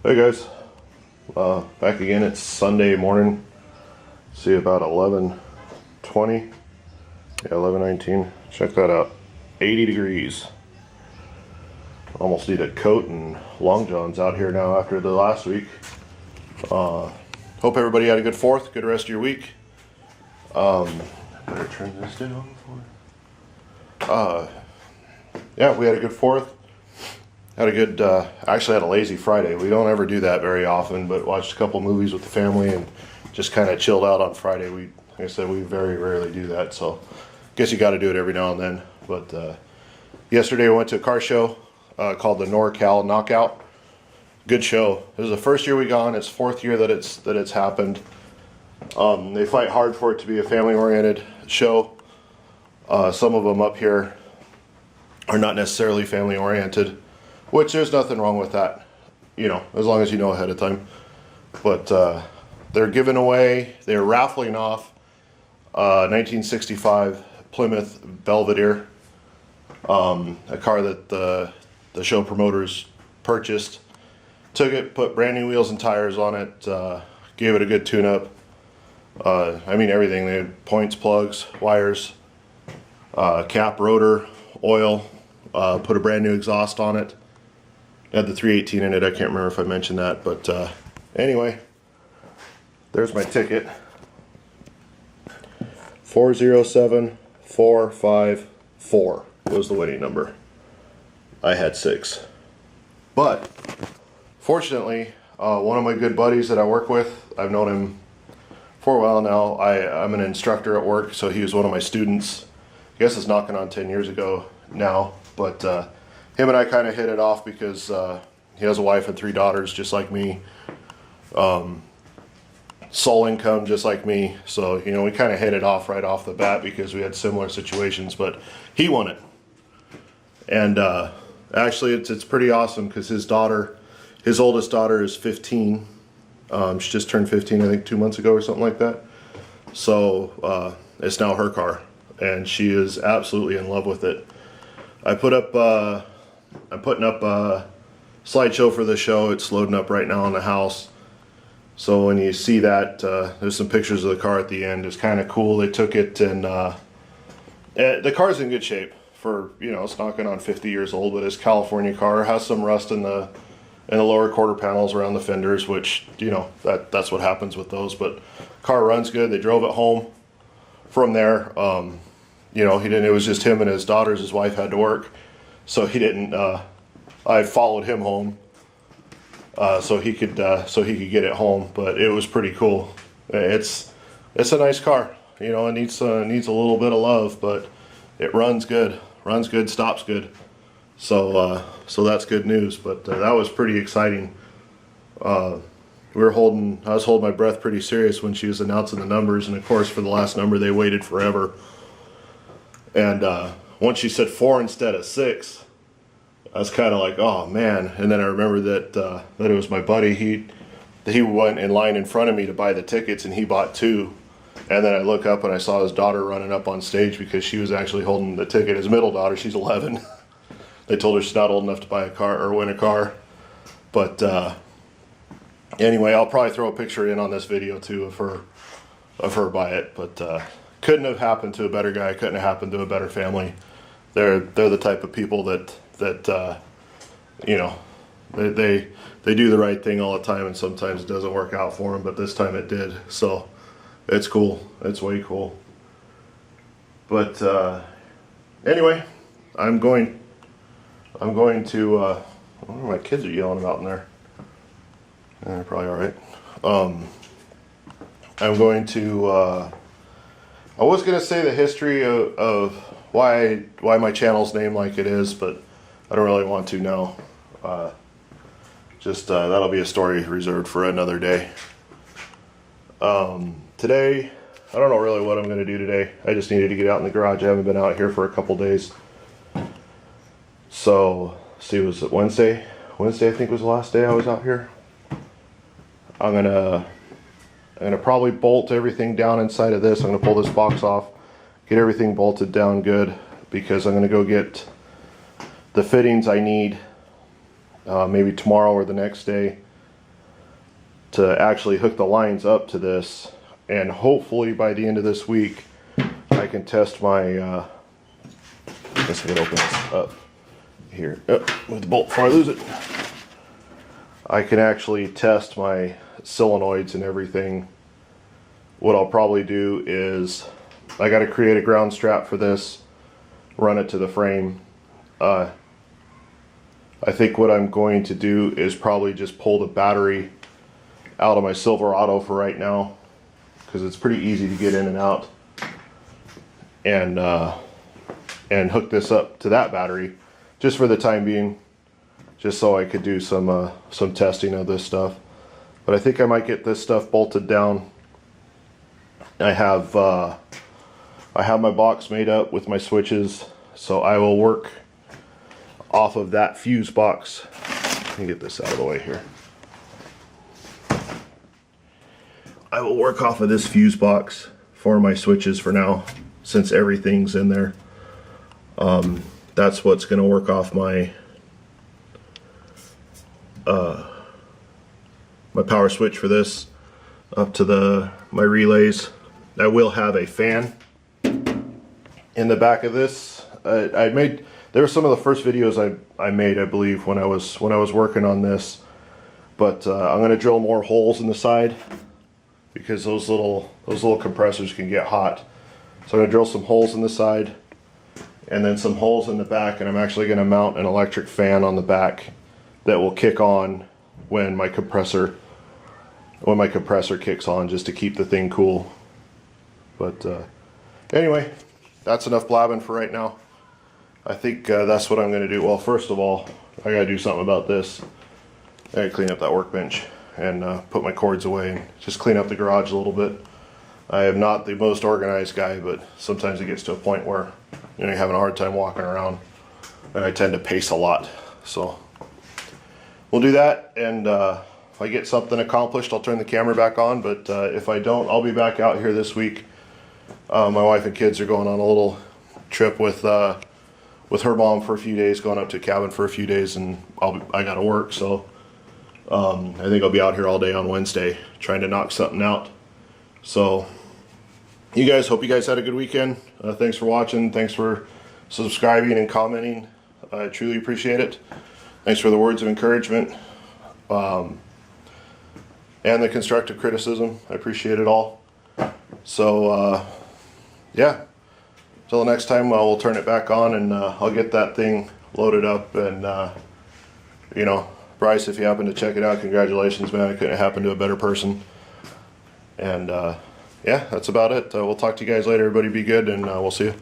Hey guys, back again. It's Sunday morning. See about 11:20. Yeah, 11:19. Check that out. 80 degrees. Almost need a coat and long johns out here now after the last week. Hope everybody had a good 4th, good rest of your week. Better turn this down for. Yeah, we had a good 4th. Had a good, actually had a lazy Friday. We don't ever do that very often, but watched a couple movies with the family and just kind of chilled out on Friday. Like I said, we very rarely do that, so guess you got to do it every now and then. But yesterday I went to a car show called the NorCal Knockout. Good show. It was the first year we gone. It's 4th year that it's happened. They fight hard for it to be a family-oriented show. Some of them up here are not necessarily family-oriented, which there's nothing wrong with that, you know, as long as you know ahead of time. But they're giving away, they're raffling off 1965 Plymouth Belvedere, a car that the show promoters purchased. Took it, put brand new wheels and tires on it, gave it a good tune-up. I mean everything. They had points, plugs, wires, cap, rotor, oil, put a brand new exhaust on it. Had the 318 in it. I can't remember if I mentioned that, but anyway, there's my ticket. 407454 was the winning number. I had 6. But fortunately, one of my good buddies that I work with, I've known him for a while now. I'm an instructor at work, so he was one of my students. I guess it's knocking on 10 years ago now, but him and I kind of hit it off because he has a wife and 3 daughters just like me. Sole income just like me. So, you know, we kind of hit it off right off the bat because we had similar situations, but he won it. And actually it's pretty awesome because his oldest daughter is 15. She just turned 15, I think 2 months ago or something like that. So it's now her car and she is absolutely in love with it. I'm putting up a slideshow for the show. It's loading up right now in the house. So when you see that, there's some pictures of the car at the end. It's kind of cool. They took it and the car's in good shape for, you know, it's knocking on 50 years old, but it's a California car. It has some rust in the lower quarter panels around the fenders, which, you know, that's what happens with those. But car runs good. They drove it home from there. You know, it was just him and his daughters. His wife had to work, so he didn't. I followed him home, so he could get it home. But it was pretty cool. It's a nice car. You know, it needs a little bit of love, but it runs good, stops good. So that's good news. But that was pretty exciting. I was holding my breath pretty serious when she was announcing the numbers, and of course for the last number they waited forever. And once she said 4 instead of 6, I was kind of like, oh man. And then I remember that it was my buddy. He went in line in front of me to buy the tickets, and he bought 2. And then I look up and I saw his daughter running up on stage because she was actually holding the ticket. His middle daughter, she's 11. They told her she's not old enough to buy a car or win a car. But anyway, I'll probably throw a picture in on this video too of her by it. But couldn't have happened to a better guy. Couldn't have happened to a better family. They're the type of people that you know, they do the right thing all the time, and sometimes it doesn't work out for them. But this time it did. So it's cool. It's way cool. But anyway, I'm going to. I wonder what my kids are yelling about in there. They're probably all right. I'm going to. I was going to say the history of why my channel's named like it is, but I don't really want to now. That'll be a story reserved for another day. Today, I don't know really what I'm going to do today. I just needed to get out in the garage. I haven't been out here for a couple days. So, see, was it Wednesday? Wednesday I think was the last day I was out here. I'm gonna probably bolt everything down inside of this. I'm gonna pull this box off, get everything bolted down good, because I'm gonna go get the fittings I need maybe tomorrow or the next day to actually hook the lines up to this, and hopefully by the end of this week I can test my I guess I can open this up here. Move the bolt before I lose it. I can actually test my solenoids and everything. What I'll probably do is I got to create a ground strap for this, run it to the frame. I think what I'm going to do is probably just pull the battery out of my Silverado for right now, because it's pretty easy to get in and out, and hook this up to that battery just for the time being, just so I could do some testing of this stuff. But I think I might get this stuff bolted down. I have my box made up with my switches, so I will work off of that fuse box. Let me get this out of the way here. I will work off of this fuse box for my switches for now, since everything's in there. That's what's going to work off my my power switch for this up to my relays. I will have a fan in the back of this. There were some of the first videos I made, I believe, when I was working on this. But I'm going to drill more holes in the side, because those little compressors can get hot. So I'm going to drill some holes in the side and then some holes in the back, and I'm actually going to mount an electric fan on the back that will kick on when my compressor kicks on, just to keep the thing cool. But anyway, that's enough blabbing for right now. I think that's what I'm going to do. Well, first of all, I got to do something about this. I got to clean up that workbench and put my cords away and just clean up the garage a little bit. I am not the most organized guy, but sometimes it gets to a point where you're having a hard time walking around, and I tend to pace a lot. So we'll do that, and if I get something accomplished, I'll turn the camera back on. But if I don't, I'll be back out here this week. My wife and kids are going on a little trip with her mom for a few days, going up to a cabin for a few days, and I got to work, so I think I'll be out here all day on Wednesday trying to knock something out. So hope you guys had a good weekend. Thanks for watching. Thanks for subscribing and commenting. I truly appreciate it. Thanks for the words of encouragement and the constructive criticism. I appreciate it all. So yeah, till the next time, we'll turn it back on, and I'll get that thing loaded up. And Bryce, if you happen to check it out, congratulations, man. It couldn't happen to a better person. And yeah, that's about it. We'll talk to you guys later. Everybody be good, and we'll see you.